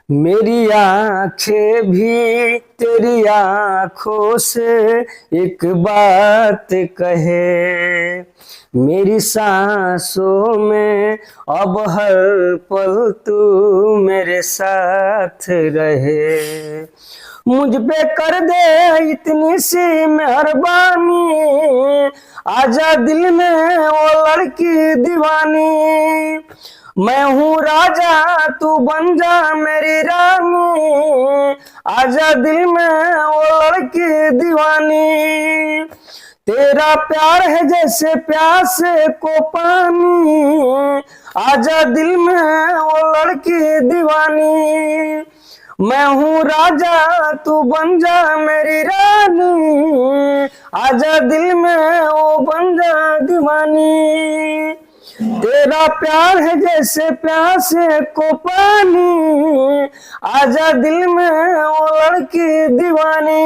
मेरी आंखें भी तेरी आंखों से एक बात कहे, मेरी सांसों में अब हर पल तू मेरे साथ रहे। मुझ पे कर दे इतनी सी मेहरबानी, आजा दिल में वो लड़की दीवानी। मैं हूँ राजा तू बन जा मेरी रानी, आजा दिल में वो लड़की दीवानी। तेरा प्यार है जैसे प्यासे को पानी, आजा दिल में वो लड़की दीवानी। मैं हूँ राजा तू बन जा मेरी रानी, आजा दिल में वो बन जा दीवानी। तेरा प्यार है जैसे प्यासे को पानी, आजा दिल में वो लड़की दीवानी।